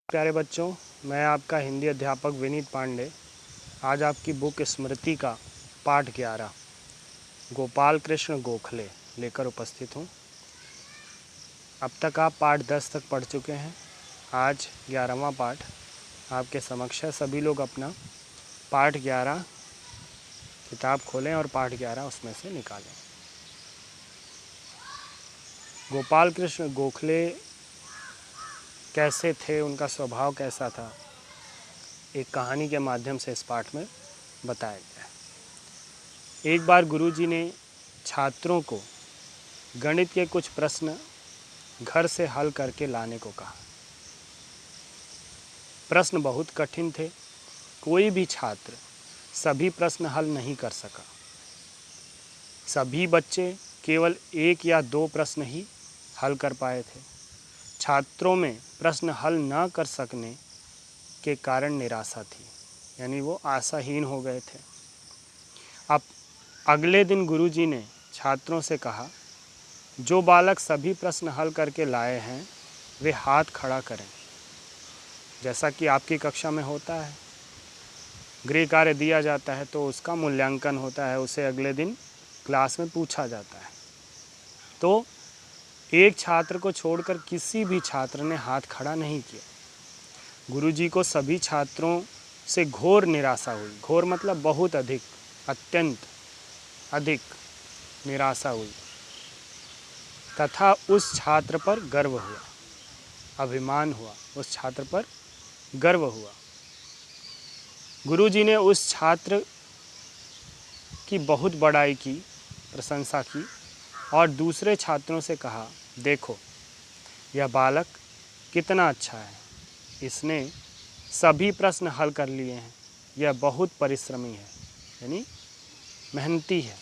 प्यारे बच्चों, मैं आपका हिंदी अध्यापक विनीत पांडे आज आपकी बुक स्मृति का पाठ 11 गोपाल कृष्ण गोखले लेकर उपस्थित हूँ। अब तक आप पाठ 10 तक पढ़ चुके हैं। आज 11वां पाठ आपके समक्ष है। सभी लोग अपना पाठ 11 किताब खोलें और पाठ 11 उसमें से निकालें। गोपाल कृष्ण गोखले कैसे थे, उनका स्वभाव कैसा था, एक कहानी के माध्यम से इस पाठ में बताया गया है। एक बार गुरुजी ने छात्रों को गणित के कुछ प्रश्न घर से हल करके लाने को कहा। प्रश्न बहुत कठिन थे। कोई भी छात्र सभी प्रश्न हल नहीं कर सका। सभी बच्चे केवल 1 या 2 प्रश्न ही हल कर पाए थे। छात्रों में प्रश्न हल न कर सकने के कारण निराशा थी, यानी वो आशाहीन हो गए थे। अब अगले दिन गुरुजी ने छात्रों से कहा, जो बालक सभी प्रश्न हल करके लाए हैं वे हाथ खड़ा करें। जैसा कि आपकी कक्षा में होता है, गृह कार्य दिया जाता है तो उसका मूल्यांकन होता है, उसे अगले दिन क्लास में पूछा जाता है। तो एक छात्र को छोड़कर किसी भी छात्र ने हाथ खड़ा नहीं किया। गुरुजी को सभी छात्रों से घोर निराशा हुई। घोर मतलब बहुत अधिक, अत्यंत अधिक निराशा हुई तथा उस छात्र पर गर्व हुआ, अभिमान हुआ, उस छात्र पर गर्व हुआ। गुरुजी ने उस छात्र की बहुत बड़ाई की, प्रशंसा की और दूसरे छात्रों से कहा, देखो यह बालक कितना अच्छा है, इसने सभी प्रश्न हल कर लिए हैं, यह बहुत परिश्रमी है, यानी मेहनती है।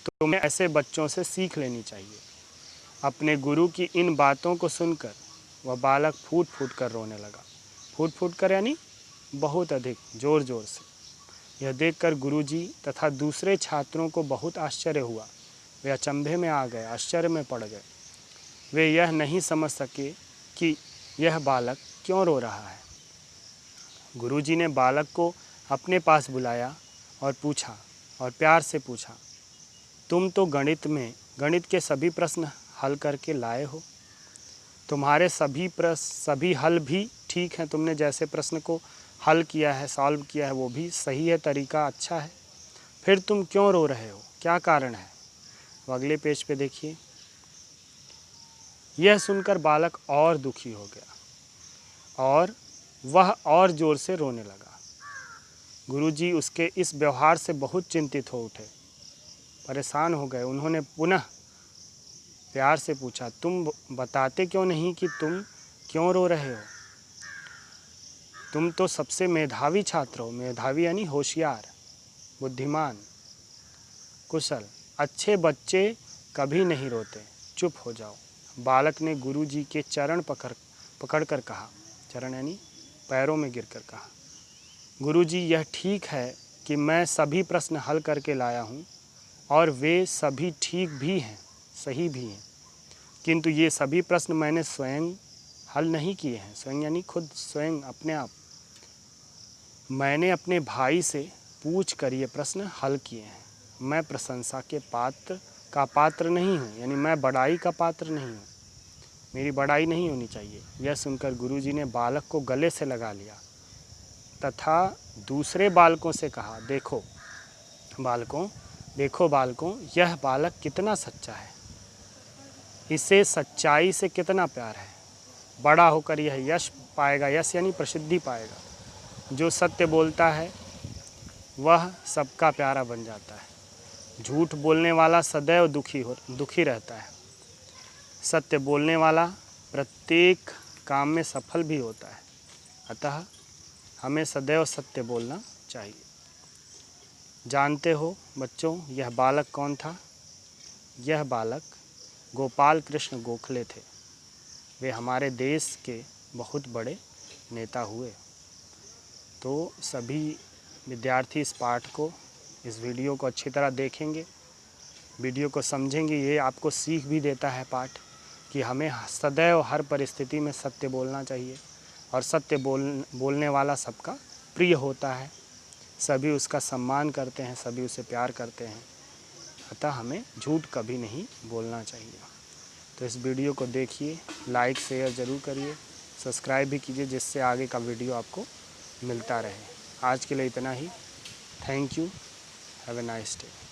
तो तुम्हें ऐसे बच्चों से सीख लेनी चाहिए। अपने गुरु की इन बातों को सुनकर वह बालक फूट फूट कर रोने लगा। फूट फूट कर यानी बहुत अधिक, ज़ोर ज़ोर से। यह देखकर गुरुजी तथा दूसरे छात्रों को बहुत आश्चर्य हुआ। वे अचंभे में आ गए, आश्चर्य में पड़ गए। वे यह नहीं समझ सके कि यह बालक क्यों रो रहा है। गुरुजी ने बालक को अपने पास बुलाया और पूछा, और प्यार से पूछा, तुम तो गणित के सभी प्रश्न हल करके लाए हो। तुम्हारे सभी हल भी ठीक हैं। तुमने जैसे प्रश्न को हल किया है, सॉल्व किया है, वो भी सही है, तरीका अच्छा है। फिर तुम क्यों रो रहे हो, क्या कारण है? तो अगले पेज पे देखिए। यह सुनकर बालक और दुखी हो गया और वह और ज़ोर से रोने लगा। गुरुजी उसके इस व्यवहार से बहुत चिंतित हो उठे, परेशान हो गए। उन्होंने पुनः प्यार से पूछा, तुम बताते क्यों नहीं कि तुम क्यों रो रहे हो? तुम तो सबसे मेधावी छात्र हो। मेधावी यानी होशियार, बुद्धिमान, कुशल। अच्छे बच्चे कभी नहीं रोते, चुप हो जाओ। बालक ने गुरुजी के चरण पकड़कर कहा, चरण यानी पैरों में गिरकर कहा, गुरुजी यह ठीक है कि मैं सभी प्रश्न हल करके लाया हूँ और वे सभी ठीक भी हैं, सही भी हैं, किंतु ये सभी प्रश्न मैंने स्वयं हल नहीं किए हैं। स्वयं यानी खुद, स्वयं, अपने आप। मैंने अपने भाई से पूछ कर ये प्रश्न हल किए हैं। मैं प्रशंसा के पात्र नहीं हूँ, यानी मैं बड़ाई का पात्र नहीं हूँ, मेरी बड़ाई नहीं होनी चाहिए। यह सुनकर गुरुजी ने बालक को गले से लगा लिया तथा दूसरे बालकों से कहा, देखो बालकों, यह बालक कितना सच्चा है, इसे सच्चाई से कितना प्यार है। बड़ा होकर यह यश पाएगा, यश यानी प्रसिद्धि पाएगा। जो सत्य बोलता है वह सबका प्यारा बन जाता है। झूठ बोलने वाला सदैव दुखी रहता है। सत्य बोलने वाला प्रत्येक काम में सफल भी होता है। अतः हमें सदैव सत्य बोलना चाहिए। जानते हो बच्चों, यह बालक कौन था? यह बालक गोपाल कृष्ण गोखले थे। वे हमारे देश के बहुत बड़े नेता हुए। तो सभी विद्यार्थी इस पाठ को, इस वीडियो को अच्छी तरह देखेंगे, वीडियो को समझेंगे। ये आपको सीख भी देता है पाठ कि हमें सदैव हर परिस्थिति में सत्य बोलना चाहिए। और सत्य बोलने वाला सबका प्रिय होता है। सभी उसका सम्मान करते हैं, सभी उसे प्यार करते हैं। अतः हमें झूठ कभी नहीं बोलना चाहिए। तो इस वीडियो को देखिए, लाइक शेयर ज़रूर करिए, सब्सक्राइब भी कीजिए, जिससे आगे का वीडियो आपको मिलता रहे। आज के लिए इतना ही। Thank you. Have a nice day.